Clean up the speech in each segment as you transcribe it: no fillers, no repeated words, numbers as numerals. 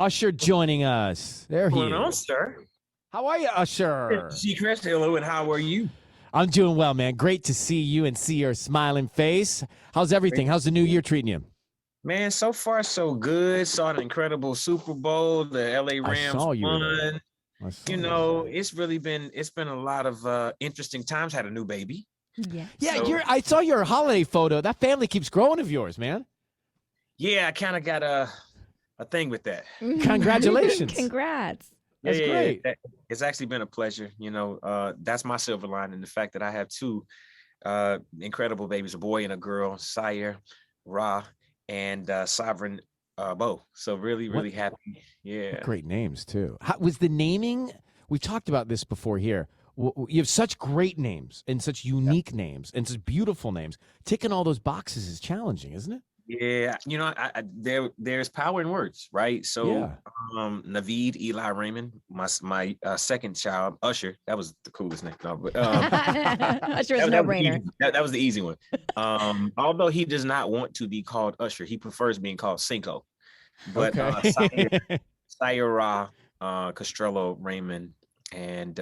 Usher joining us. There he Going on, is. sir? How are you, Usher? Seacrest, hello, and how are you? I'm doing well, man. Great to see you and see your smiling face. How's everything? How's the new year treating you? Man, so far so good. Saw an incredible Super Bowl. The LA I Rams saw you were there. won. I saw You you know, were there. it's been a lot of interesting times. Had a new baby. Yeah. Yeah, So, I saw your holiday photo. That family keeps growing of yours, man. yeah, I kind of got a thing with that. Congratulations. Congrats. That's great. It's actually been a pleasure. That's my silver lining, the fact that I have two incredible babies, a boy and a girl, Sire, Ra, and Sovereign Bo. So really happy. Yeah. What great names, too. How, was the naming, we've talked about this before here. You have such great names and such unique names and such beautiful names. Ticking all those boxes is challenging, isn't it? Yeah, there's power in words, right? So, Yeah. Naveed Eli Raymond, my second child, Usher. That was the coolest name. No, but Usher is no brainer. that was the easy one. Although he does not want to be called Usher, he prefers being called Cinco. But Sire Ra, Castrello Raymond, and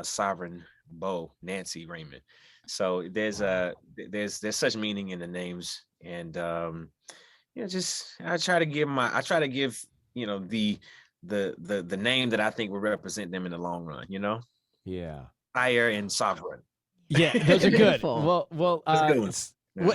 Sovereign Bo, Nancy Raymond. So there's such meaning in the names, and I try to give the name that I think will represent them in the long run. Yeah. Fire and Sovereign. Yeah, those are good. Beautiful. Well,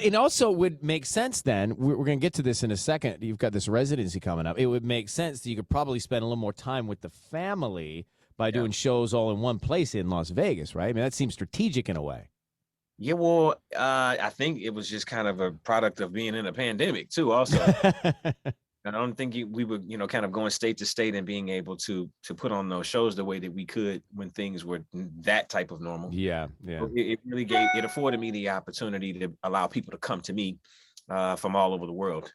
it also would make sense then. We're going to get to this in a second. You've got this residency coming up. It would make sense that you could probably spend a little more time with the family by doing shows all in one place in Las Vegas, right? I mean, that seems strategic in a way. Yeah, well, I think it was just kind of a product of being in a pandemic too. Also, I don't think we were, kind of going state to state and being able to put on those shows the way that we could when things were that type of normal. Yeah. So it afforded me the opportunity to allow people to come to me from all over the world.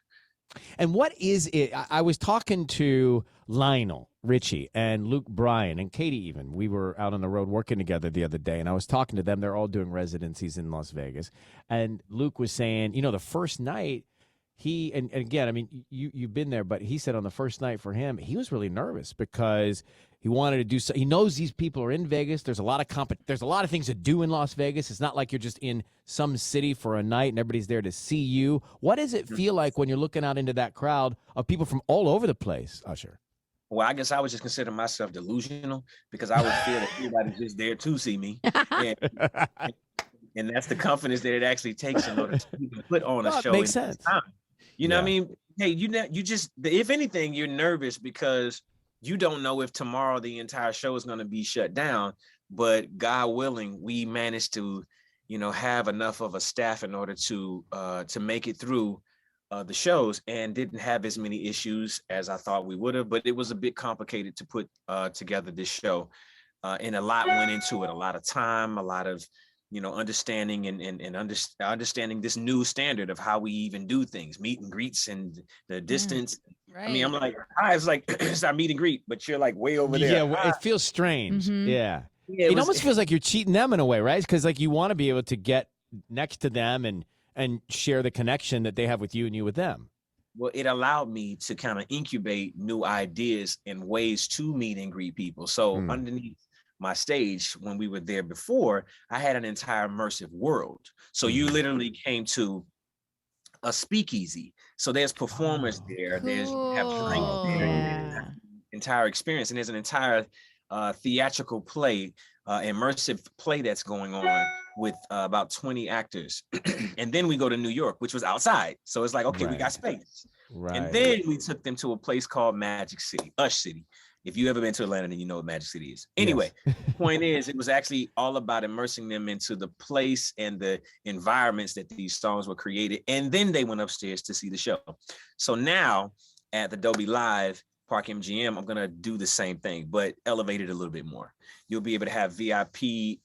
And what is it? I was talking to Lionel Richie and Luke Bryan and Katie even. We were out on the road working together the other day, and I was talking to them. They're all doing residencies in Las Vegas. And Luke was saying, the first night, and again, I mean, you've been there, but he said on the first night for him, he was really nervous because he wanted to do so. He knows these people are in Vegas. There's a lot of there's a lot of things to do in Las Vegas. It's not like you're just in some city for a night and everybody's there to see you. What does it feel like when you're looking out into that crowd of people from all over the place, Usher? Well, I guess I would just consider myself delusional because I would feel that everybody's just there to see me. And that's the confidence that it actually takes in order to even put on a show. Makes sense. What I mean? Hey, you just, if anything, you're nervous because you don't know if tomorrow the entire show is going to be shut down, but God willing, we managed to, have enough of a staff in order to make it through the shows and didn't have as many issues as I thought we would have, but it was a bit complicated to put together this show. And a lot went into it, a lot of time, a lot of, understanding and understanding this new standard of how we even do things, meet and greets and the distance. Right. I mean, I'm like, it's like it's our meet and greet, but you're like way over there. Yeah, it feels strange. Mm-hmm. Yeah, it almost feels like you're cheating them in a way, right? Because like you want to be able to get next to them and share the connection that they have with you and you with them. Well, it allowed me to kind of incubate new ideas and ways to meet and greet people. So underneath my stage, when we were there before, I had an entire immersive world. So you literally came to a speakeasy. So there's performers there. There's you have drinks there. Entire experience, and there's an entire theatrical play, immersive play that's going on with about 20 actors. And then we go to New York, which was outside. So it's like, okay, we got space. Right. And then we took them to a place called Magic City, Ush City. If you ever been to Atlanta, then you know what Magic City is. Anyway, the point is, it was actually all about immersing them into the place and the environments that these songs were created. And then they went upstairs to see the show. So now at the Dolby Live Park MGM, I'm going to do the same thing, but elevate it a little bit more. You'll be able to have VIP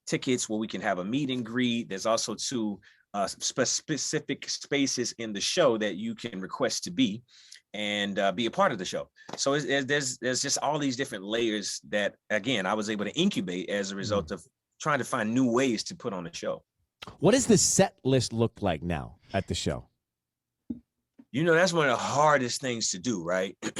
tickets where we can have a meet and greet. There's also two specific spaces in the show that you can request to be and be a part of the show. So there's just all these different layers that, again, I was able to incubate as a result of trying to find new ways to put on a show. What does the set list look like now at the show? That's one of the hardest things to do, right? And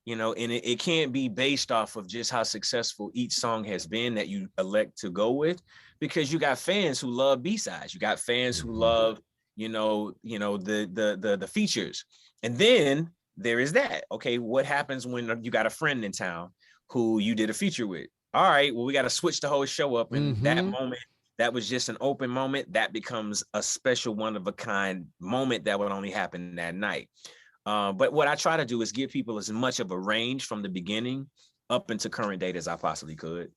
it can't be based off of just how successful each song has been that you elect to go with, because you got fans who love B-sides. You got fans who love, the features. And then there is that. Okay, what happens when you got a friend in town who you did a feature with? All right, well, we got to switch the whole show up. And that moment, that was just an open moment, that becomes a special one of a kind moment that would only happen that night. But what I try to do is give people as much of a range from the beginning up into current date as I possibly could.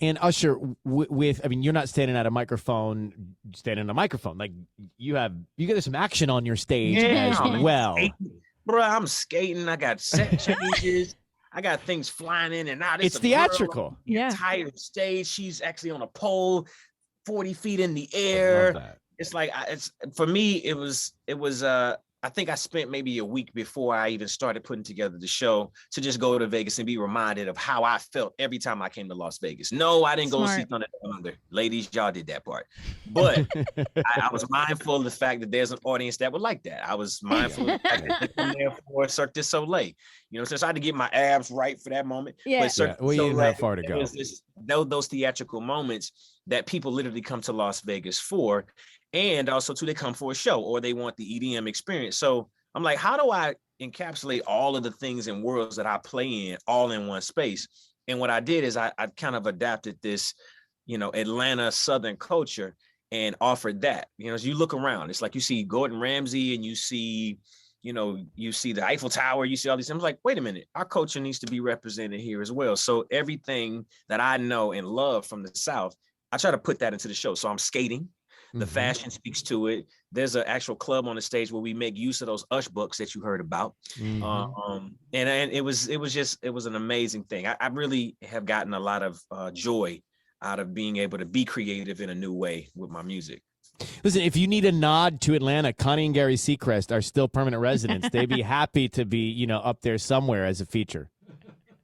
And Usher, you're not standing at a microphone, standing at a microphone. Like you get some action on your stage as well. Bro, I'm skating. I got set changes. I got things flying in and out. It's theatrical. Entire stage. She's actually on a pole, 40 feet in the air. It's like, for me, it was I think I spent maybe a week before I even started putting together the show to just go to Vegas and be reminded of how I felt every time I came to Las Vegas. No, I didn't go see Thunder Down Under. Ladies, y'all did that part. But I was mindful of the fact that there's an audience that would like that. I was mindful of the fact that they come there for Cirque du Soleil. Since I had to get my abs right for that moment. Yeah. But you didn't have far to go. Those theatrical moments that people literally come to Las Vegas for. And also too, they come for a show or they want the EDM experience. So I'm like, how do I encapsulate all of the things and worlds that I play in all in one space? And what I did is I kind of adapted this, Atlanta Southern culture and offered that. As you look around, it's like you see Gordon Ramsay and you see the Eiffel Tower, you see all these things. I'm like, wait a minute, our culture needs to be represented here as well. So everything that I know and love from the South, I try to put that into the show. So I'm skating. The fashion speaks to it. There's an actual club on the stage where we make use of those Ush books that you heard about. And it was an amazing thing. I really have gotten a lot of joy out of being able to be creative in a new way with my music. Listen, if you need a nod to Atlanta, Connie and Gary Seacrest are still permanent residents. They'd be happy to be, up there somewhere as a feature.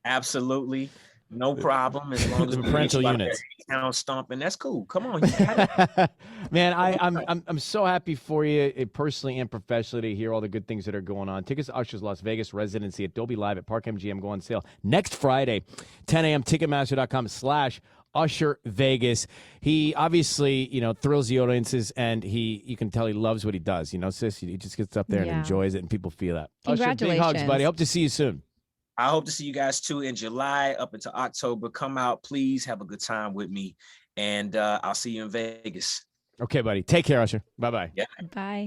Absolutely. No problem. As long as the parental units. Town stomping, that's cool. Come on. Man, I'm so happy for you personally and professionally to hear all the good things that are going on. Tickets to Usher's Las Vegas residency at Dolby Live at Park MGM go on sale next Friday, 10 a.m. Ticketmaster.com/Usher Vegas. He obviously, thrills the audiences, and you can tell he loves what he does. Sis, he just gets up there and enjoys it, and people feel that. Congratulations. Usher, big hugs, buddy. Hope to see you soon. I hope to see you guys too in July up into October. Come out, please have a good time with me. And I'll see you in Vegas. Okay, buddy. Take care, Usher. Bye-bye. Yeah. Bye.